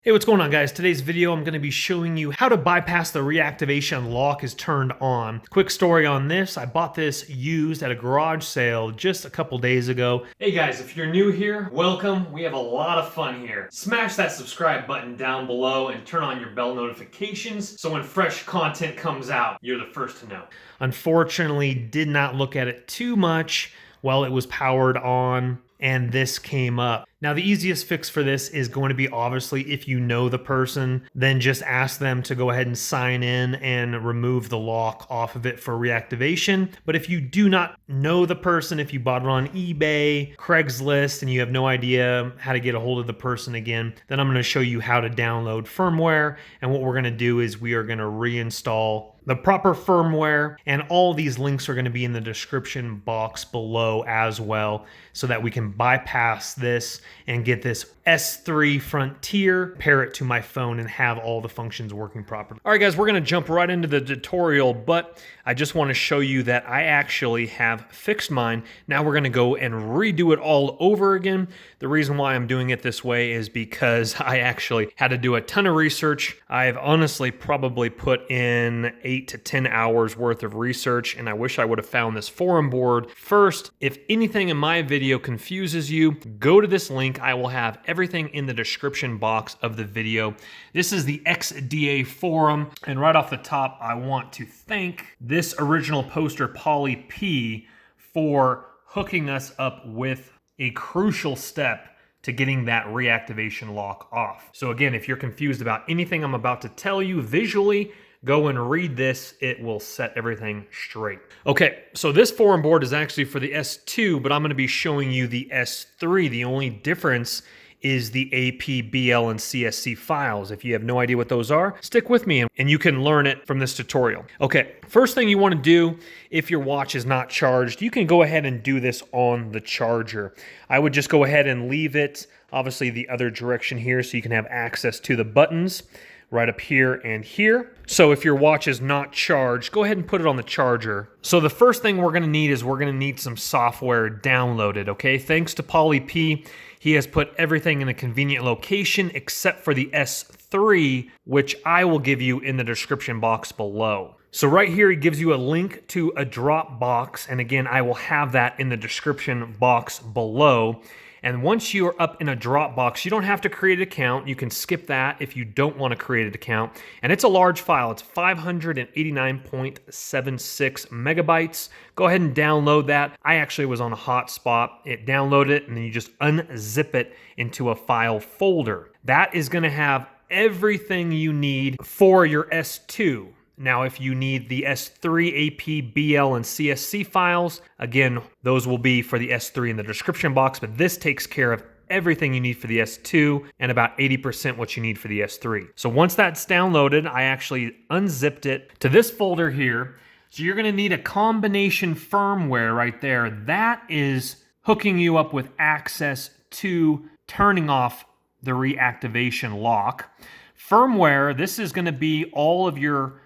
Hey, what's going on, guys? Today's video, I'm going to be showing you how to bypass the reactivation lock is turned on. Quick story on this. I bought this used at a garage sale just a couple days ago. Hey guys, if you're new here, welcome. We have a lot of fun here. Smash that subscribe button down below and turn on your bell notifications so when fresh content comes out, you're the first to know. Unfortunately, did not look at it too much while it was powered on, and this came up. Now, the easiest fix for this is going to be, obviously, if you know the person, then just ask them to go ahead and sign in and remove the lock off of it for reactivation. But if you do not know the person, if you bought it on eBay, Craigslist, and you have no idea how to get a hold of the person again, then I'm going to show you how to download firmware. And what we're going to do is we are going to reinstall the proper firmware, and all these links are going to be in the description box below as well, so that we can bypass this and get this S3 Frontier, pair it to my phone, and have all the functions working properly. All right, guys, we're going to jump right into the tutorial, but I just want to show you that I actually have fixed mine. Now we're going to go and redo it all over again. The reason why I'm doing it this way is because I actually had to do a ton of research. I've honestly probably put in 8 to 10 hours worth of research, and I wish I would have found this forum board first. If anything in my video confuses you, go to this link. I will have everything in the description box of the video. This is the Xda Forum, and right off the top, I want to thank this original poster, Polly P, for hooking us up with a crucial step to getting that reactivation lock off. So again, if you're confused about anything I'm about to tell you visually, go and read this. It will set everything straight. Okay, so this forum board is actually for the S2, but I'm going to be showing you the S3. The only difference is the AP, BL, and CSC files. If you have no idea what those are, stick with me and you can learn it from this tutorial. Okay, first thing you want to do, if your watch is not charged, you can go ahead and do this on the charger. I would just go ahead and leave it, obviously, the other direction here, so you can have access to the buttons right up here and here. So if your watch is not charged, go ahead and put it on the charger. So the first thing we're going to need is we're going to need some software downloaded, okay? Thanks to Polly P, he has put everything in a convenient location except for the S3, which I will give you in the description box below. So right here, he gives you a link to a Dropbox, and again, I will have that in the description box below. And once you are up in a Dropbox, you don't have to create an account. You can skip that if you don't want to create an account. And it's a large file. It's 589.76 megabytes. Go ahead and download that. I actually was on a hotspot. It downloaded it, and then you just unzip it into a file folder. That is going to have everything you need for your S2. Now, if you need the S3, AP, BL, and CSC files, again, those will be for the S3 in the description box, but this takes care of everything you need for the S2 and about 80% what you need for the S3. So once that's downloaded, I actually unzipped it to this folder here. So you're gonna need a combination firmware right there. That is hooking you up with access to turning off the reactivation lock. Firmware, this is gonna be all of your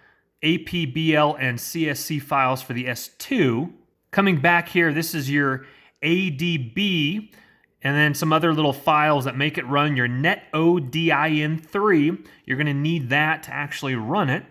AP, BL, and CSC files for the S2. Coming back here, this is your ADB, and then some other little files that make it run your netodin3. You're going to need that to actually run it.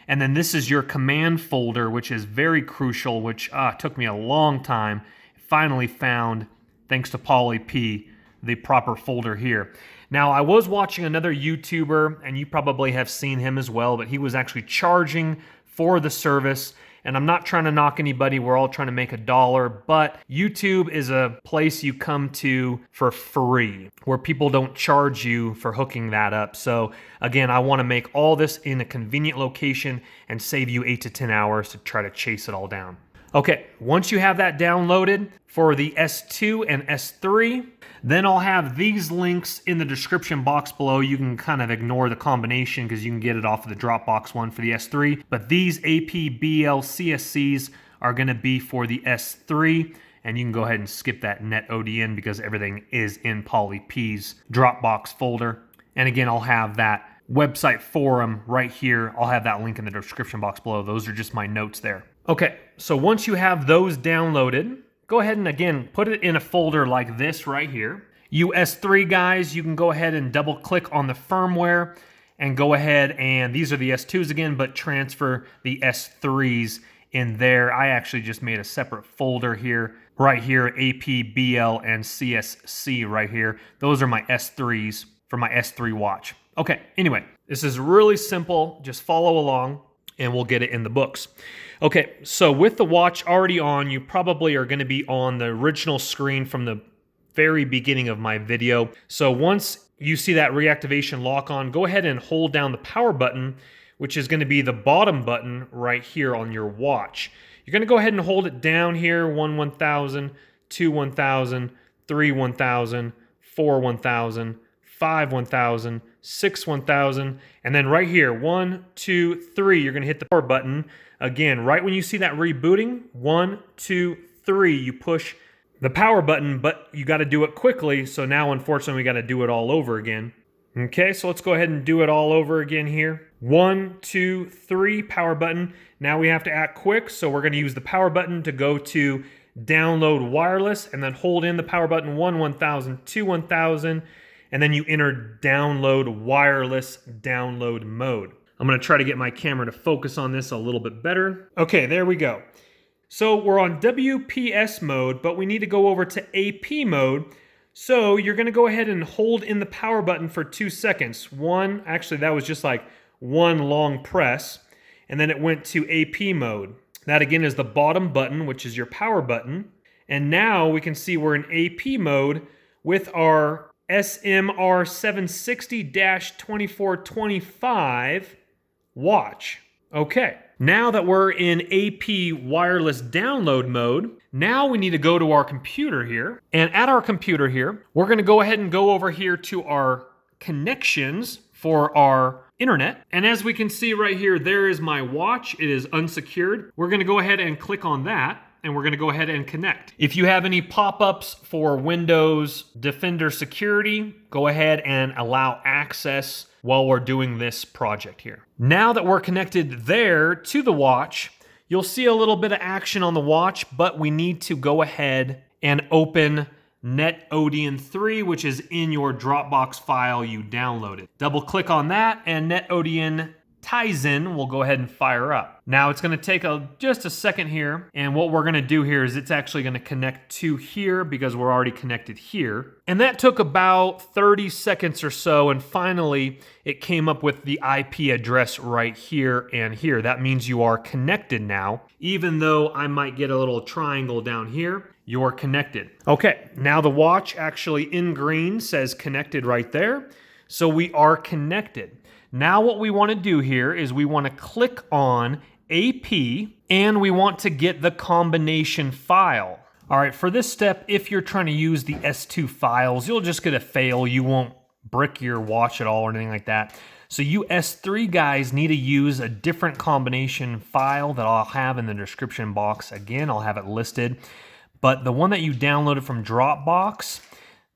And then this is your command folder, which is very crucial, which took me a long time. Finally found, thanks to Polly P, the proper folder here. Now, I was watching another YouTuber, and you probably have seen him as well, but he was actually charging for the service. And I'm not trying to knock anybody. We're all trying to make $1, but YouTube is a place you come to for free, where people don't charge you for hooking that up. So again, I want to make all this in a convenient location and save you 8 to 10 hours to try to chase it all down. Okay, once you have that downloaded for the S2 and S3, then I'll have these links in the description box below. You can kind of ignore the combination because you can get it off of the Dropbox one for the S3. But these AP, BL, CSCs are going to be for the S3. And you can go ahead and skip that netodin because everything is in Polly P's Dropbox folder. And again, I'll have that website forum right here. I'll have that link in the description box below. Those are just my notes there. Okay, so once you have those downloaded, go ahead and again, put it in a folder like this right here. You S3 guys, you can go ahead and double click on the firmware and go ahead and these are the S2s again, but transfer the S3s in there. I actually just made a separate folder here, right here, AP, BL, and CSC right here. Those are my S3s for my S3 watch. Okay, anyway, this is really simple. Just follow along and we'll get it in the books. Okay, so with the watch already on, you probably are gonna be on the original screen from the very beginning of my video. So once you see that reactivation lock on, go ahead and hold down the power button, which is going to be the bottom button right here on your watch. You're going to go ahead and hold it down here, 1 1000, 2 1000, 3 1000, 4 1000, 5 1000, 6 1000, and then right here, 1 2 3, you're going to hit the power button. Again, right when you see that rebooting, 1 2 3, you push the power button, but you got to do it quickly. So now, unfortunately, we got to do it all over again. Okay, so let's go ahead and do it all over again here. 1 2 3, power button. Now we have to act quick, so we're going to use the power button to go to download wireless, and then hold in the power button 1 1000, 2 1000, and then you enter download wireless download mode. I'm going to try to get my camera to focus on this a little bit better. Okay, there we go. So we're on WPS mode, but we need to go over to AP mode. So you're going to go ahead and hold in the power button for 2 seconds. Actually that was just like one long press, and then it went to AP mode. That again is the bottom button, which is your power button. And now we can see we're in AP mode with our SMR 760-2425 watch. Okay. Now that we're in AP wireless download mode, now we need to go to our computer here. And at our computer here, we're going to go ahead and go over here to our connections for our internet. And as we can see right here, there is my watch. It is unsecured. We're going to go ahead and click on that, and we're going to go ahead and connect. If you have any pop-ups for Windows Defender security, go ahead and allow access while we're doing this project here. Now that we're connected there to the watch, you'll see a little bit of action on the watch, but we need to go ahead and open NetOdeon 3, which is in your Dropbox file you downloaded. Double click on that and NetOdeon Tizen will go ahead and fire up. Now it's going to take just a second here, and what we're going to do here is it's actually going to connect to here because we're already connected here. And that took about 30 seconds or so, and finally it came up with the IP address right here and here. That means you are connected now. Even though I might get a little triangle down here, you're connected. Okay, now the watch actually in green says connected right there. So we are connected. Now what we want to do here is we want to click on AP and we want to get the combination file. All right, for this step, if you're trying to use the S2 files, you'll just get a fail. You won't brick your watch at all or anything like that. So you S3 guys need to use a different combination file that I'll have in the description box. Again, I'll have it listed. But the one that you downloaded from Dropbox,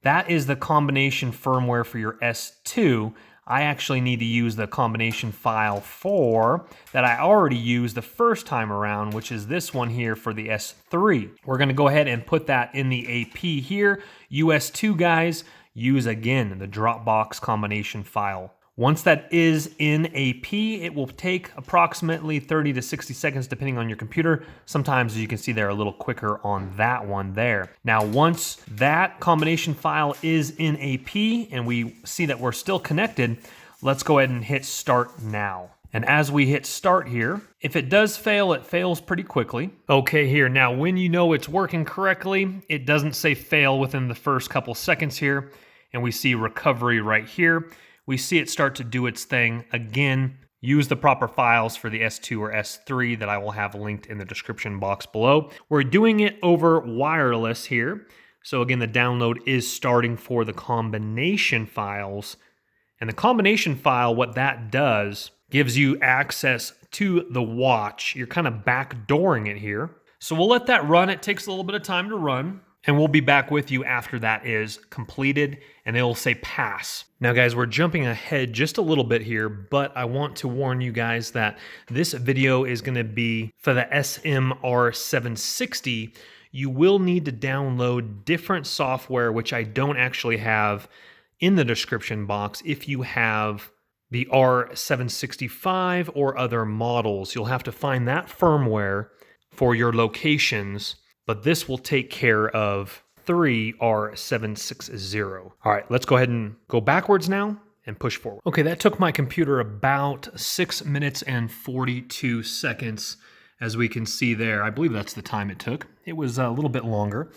that is the combination firmware for your S2. I actually need to use the combination file for that I already used the first time around, which is this one here for the S3. We're going to go ahead and put that in the AP here. US2 guys, use again the Dropbox combination file. Once that is in AP, it will take approximately 30 to 60 seconds depending on your computer. Sometimes, as you can see, they're a little quicker on that one there. Now, once that combination file is in AP and we see that we're still connected, let's go ahead and hit start now. And as we hit start here, if it does fail, it fails pretty quickly. Okay, here, now when you know it's working correctly, it doesn't say fail within the first couple seconds here, and we see recovery right here. We see it start to do its thing. Again, use the proper files for the S2 or S3 that I will have linked in the description box below. We're doing it over wireless here. So again, the download is starting for the combination files. And the combination file, what that does, gives you access to the watch. You're kind of backdooring it here. So we'll let that run. It takes a little bit of time to run. And we'll be back with you after that is completed, and it'll say pass. Now guys, we're jumping ahead just a little bit here, but I want to warn you guys that this video is going to be for the SMR 760. you will need to download different software, which I don't actually have in the description box. If you have the R765 or other models, you'll have to find that firmware for your locations, but this will take care of 3 R760. All right, let's go ahead and go backwards now and push forward. Okay, that took my computer about 6 minutes and 42 seconds, as we can see there. I believe that's the time it took. It was a little bit longer.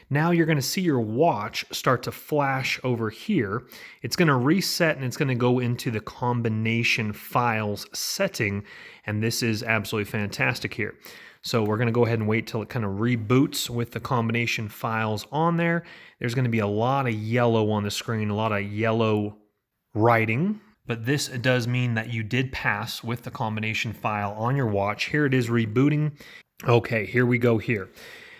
Now you're going to see your watch start to flash over here. It's going to reset and it's going to go into the combination files setting, and this is absolutely fantastic here. So we're going to go ahead and wait till it kind of reboots with the combination files on there. There's going to be a lot of yellow on the screen, a lot of yellow writing, but this does mean that you did pass with the combination file on your watch. Here it is rebooting. Okay, here we go here.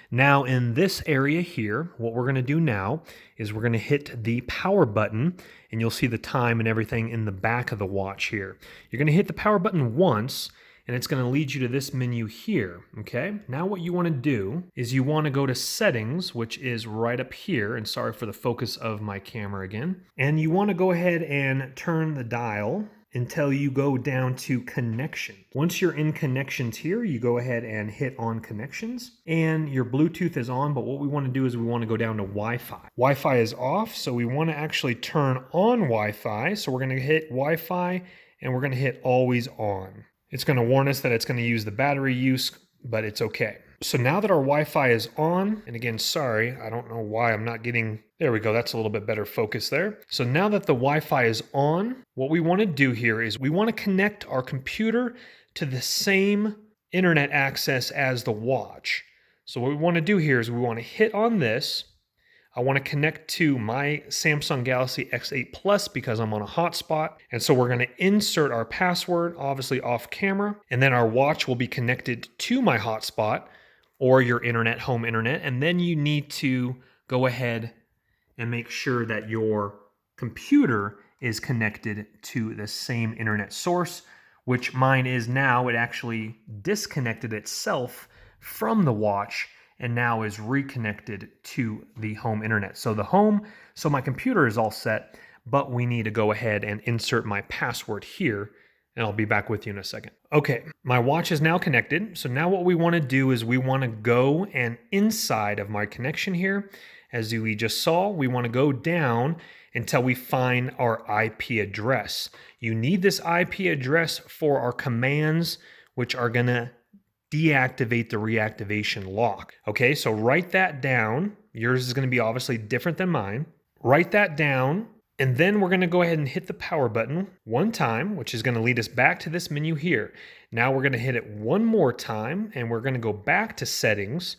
Now in this area here, what we're going to do now is we're going to hit the power button, and you'll see the time and everything in the back of the watch here. You're going to hit the power button once, and it's going to lead you to this menu here, okay? Now what you want to do is you want to go to settings, which is right up here, and sorry for the focus of my camera again. And you want to go ahead and turn the dial until you go down to connection. Once you're in connections here, you go ahead and hit on connections, and your Bluetooth is on, but what we want to do is we want to go down to Wi-Fi. Wi-Fi is off, so we want to actually turn on Wi-Fi. So we're going to hit Wi-Fi, and we're going to hit always on. It's going to warn us that it's going to use the battery use, but it's okay. So now that our Wi-Fi is on, and again, sorry, I don't know why I'm not getting, there we go, that's a little bit better focus there. So now that the Wi-Fi is on, what we want to do here is we want to connect our computer to the same internet access as the watch. So what we want to do here is we want to hit on this. I want to connect to my Samsung Galaxy X8 Plus because I'm on a hotspot. And so we're going to insert our password, obviously off camera, and then our watch will be connected to my hotspot or your internet, home internet. And then you need to go ahead and make sure that your computer is connected to the same internet source, which mine is now. It actually disconnected itself from the watch and now is reconnected to the home internet. So my computer is all set, but we need to go ahead and insert my password here, and I'll be back with you in a second. Okay, my watch is now connected. So now what we want to do is we want to go and inside of my connection here, as we just saw, we want to go down until we find our IP address. You need this IP address for our commands, which are going to deactivate the reactivation lock. Okay, so write that down. Yours is going to be obviously different than mine. Write that down, and then we're going to go ahead and hit the power button one time, which is going to lead us back to this menu here. Now we're going to hit it one more time, and we're going to go back to settings,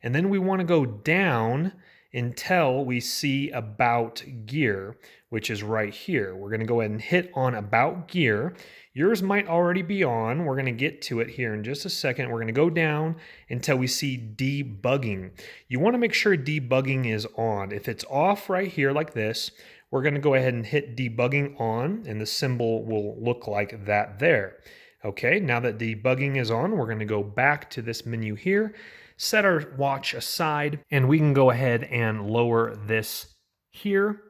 and then we want to go down until we see About Gear, which is right here. We're going to go ahead and hit on About Gear. Yours might already be on. We're going to get to it here in just a second. We're going to go down until we see Debugging. You want to make sure Debugging is on. If it's off right here like this, we're going to go ahead and hit Debugging on, and the symbol will look like that there. Okay, now that Debugging is on, we're going to go back to this menu here, set our watch aside, and we can go ahead and lower this here.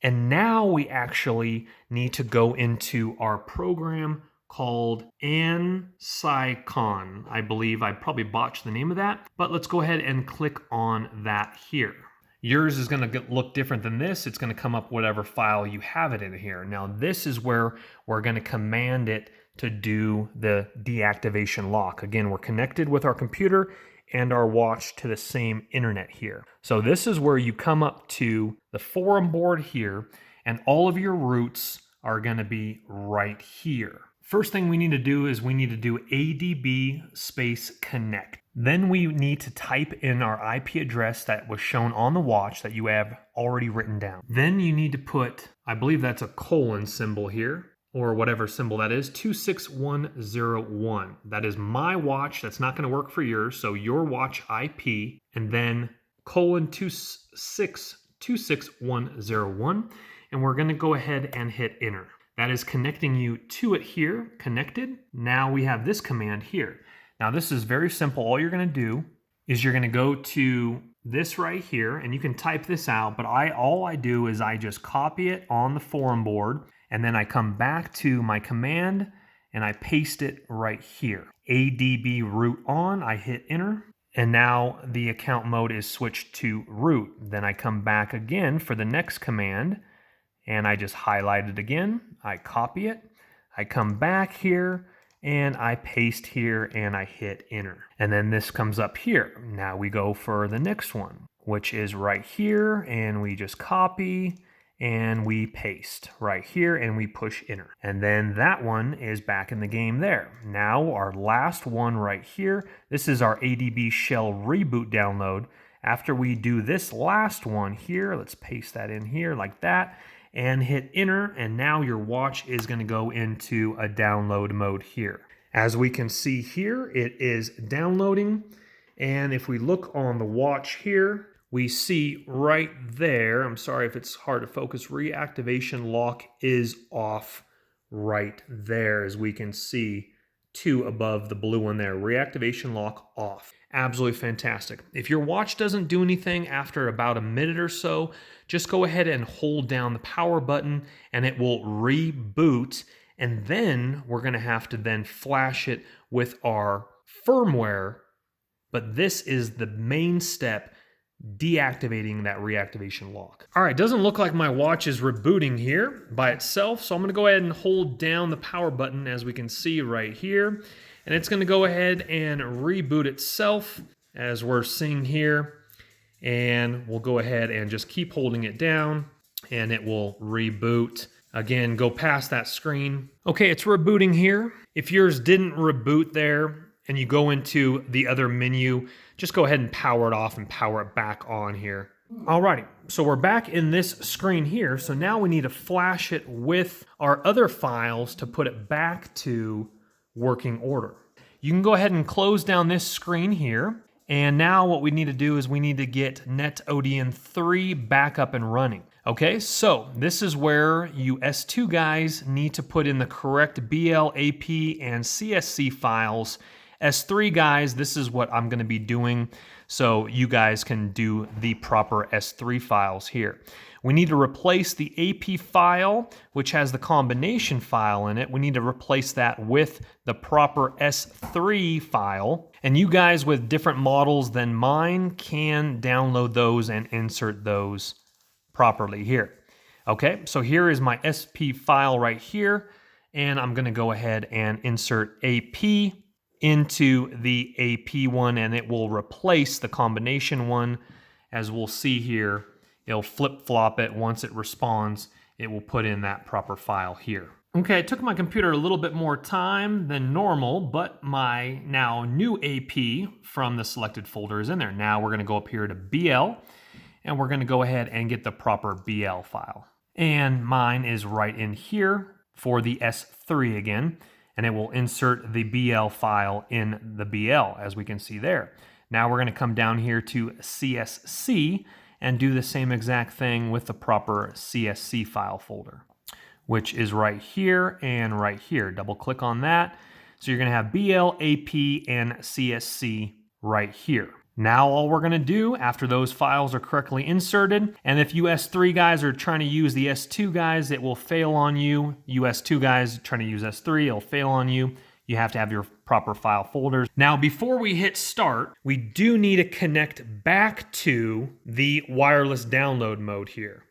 And now we actually need to go into our program called Ancycon. I believe I probably botched the name of that, but let's go ahead and click on that here. Yours is going to look different than this. It's going to come up whatever file you have it in here. Now this is where we're going to command it to do the deactivation lock. Again, we're connected with our computer and our watch to the same internet here. So this is where you come up to the forum board here, and all of your roots are going to be right here. First thing we need to do is we need to do ADB space connect. Then we need to type in our IP address that was shown on the watch that you have already written down. Then you need to put, I believe that's a colon symbol here, or whatever symbol that is, 26101. That is my watch. That's not going to work for yours. So your watch IP, and then colon 26101. And we're going to go ahead and hit enter. That is connecting you to it here, connected. Now we have this command here. Now this is very simple. All you're going to do is you're gonna go to this right here, and you can type this out, but all I do is I just copy it on the forum board, and then I come back to my command and I paste it right here. ADB root on, I hit enter, and now the account mode is switched to root. Then I come back again for the next command, and I just highlight it again, I copy it, I come back here, and I paste here and I hit enter. And then this comes up here. Now we go for the next one, which is right here, and we just copy and we paste right here and we push enter. And then that one is back in the game there. Now our last one right here, this is our ADB shell reboot download. After we do this last one here, let's paste that in here like that and hit enter, and now your watch is going to go into a download mode here. As we can see here, it is downloading, and if we look on the watch here, we see right there, I'm sorry if it's hard to focus, reactivation lock is off right there, as we can see, 2 above the blue one there, reactivation lock off. Absolutely fantastic. If your watch doesn't do anything after about a minute or so, just go ahead and hold down the power button and it will reboot, and then we're going to have to then flash it with our firmware. But this is the main step, deactivating that reactivation lock. All right, doesn't look like my watch is rebooting here by itself, so I'm going to go ahead and hold down the power button, as we can see right here, and it's going to go ahead and reboot itself as we're seeing here, and we'll go ahead and just keep holding it down and it will reboot. Again, go past that screen. Okay, it's rebooting here. If yours didn't reboot there and you go into the other menu, just go ahead and power it off and power it back on here. Alrighty, so we're back in this screen here. So now we need to flash it with our other files to put it back to working order. You can go ahead and close down this screen here. And now what we need to do is we need to get NetODN3 back up and running. Okay, so this is where you S2 guys need to put in the correct BL, AP, and CSC files. S3 guys, this is what I'm going to be doing, so you guys can do the proper S3 files here. We need to replace the AP file, which has the combination file in it. We need to replace that with the proper S3 file. And you guys with different models than mine can download those and insert those properly here. Okay, so here is my SP file right here, and I'm going to go ahead and insert AP into the AP one, and it will replace the combination one. As we'll see here, it'll flip-flop it. Once it responds, it will put in that proper file here. Okay, it took my computer a little bit more time than normal, but my now new AP from the selected folder is in there. Now we're going to go up here to BL, and we're going to go ahead and get the proper BL file. And mine is right in here for the S3 again, and it will insert the BL file in the BL, as we can see there. Now we're going to come down here to CSC and do the same exact thing with the proper CSC file folder, which is right here and right here. Double click on that. So you're going to have BL, AP, and CSC right here. Now all we're going to do after those files are correctly inserted, and if you S3 guys are trying to use the S2 guys, it will fail on you. You S2 guys trying to use S3, it'll fail on you. You have to have your proper file folders. Now, before we hit start, we do need to connect back to the wireless download mode here.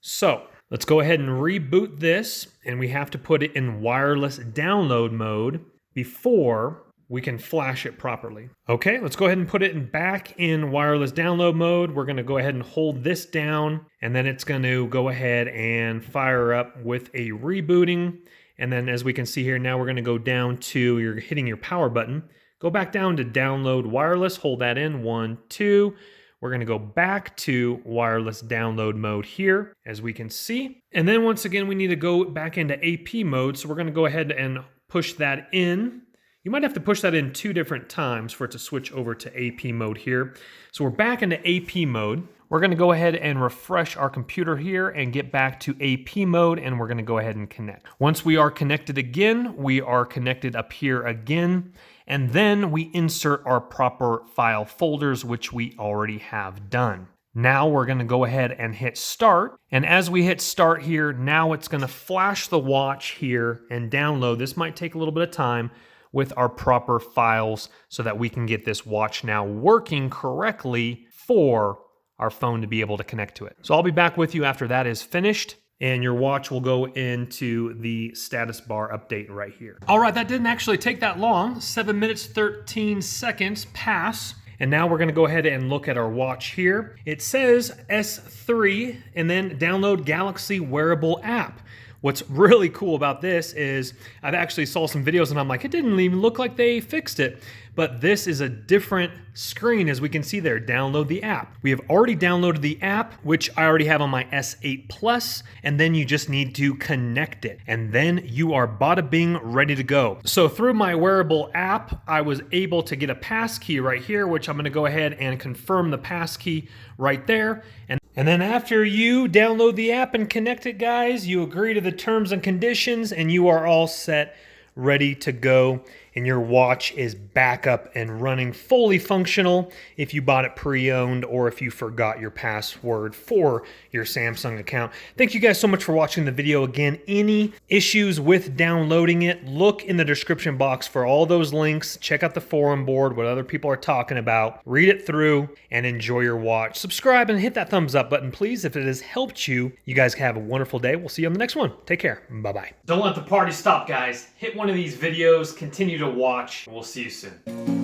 So let's go ahead and reboot this, and we have to put it in wireless download mode before we can flash it properly. Okay, let's go ahead and put it back in wireless download mode. We're going to go ahead and hold this down, and then it's going to go ahead and fire up with a rebooting. And then as we can see here, now we're going to go down to, you're hitting your power button, go back down to download wireless, hold that in, 1, 2. We're going to go back to wireless download mode here, as we can see. And then once again, we need to go back into AP mode. So we're going to go ahead and push that in. You might have to push that in 2 different times for it to switch over to AP mode here. So we're back into AP mode. We're gonna go ahead and refresh our computer here and get back to AP mode, and we're gonna go ahead and connect. Once we are connected again, we are connected up here again, and then we insert our proper file folders, which we already have done. Now we're gonna go ahead and hit start. And as we hit start here, now it's gonna flash the watch here and download. This might take a little bit of time with our proper files so that we can get this watch now working correctly for our phone to be able to connect to it. So I'll be back with you after that is finished, and your watch will go into the status bar update right here. All right, that didn't actually take that long. 7 minutes, 13 seconds pass. And now we're gonna go ahead and look at our watch here. It says S3 and then download Galaxy wearable app. What's really cool about this is I've actually saw some videos and I'm like, it didn't even look like they fixed it. But this is a different screen, as we can see there. Download the app. We have already downloaded the app, which I already have on my S8 Plus, and then you just need to connect it. And then you are bada bing ready to go. So through my wearable app, I was able to get a passkey right here, which I'm gonna go ahead and confirm the passkey right there. And then after you download the app and connect it, guys, you agree to the terms and conditions and you are all set, ready to go. And your watch is back up and running, fully functional if you bought it pre-owned or if you forgot your password for your Samsung account. Thank you guys so much for watching the video. Again, any issues with downloading it, look in the description box for all those links. Check out the forum board, what other people are talking about. Read it through and enjoy your watch. Subscribe and hit that thumbs up button, please, if it has helped you. You guys have a wonderful day. We'll see you on the next one. Take care. Bye-bye. Don't let the party stop, guys. Hit one of these videos. Continue to watch. We'll see you soon.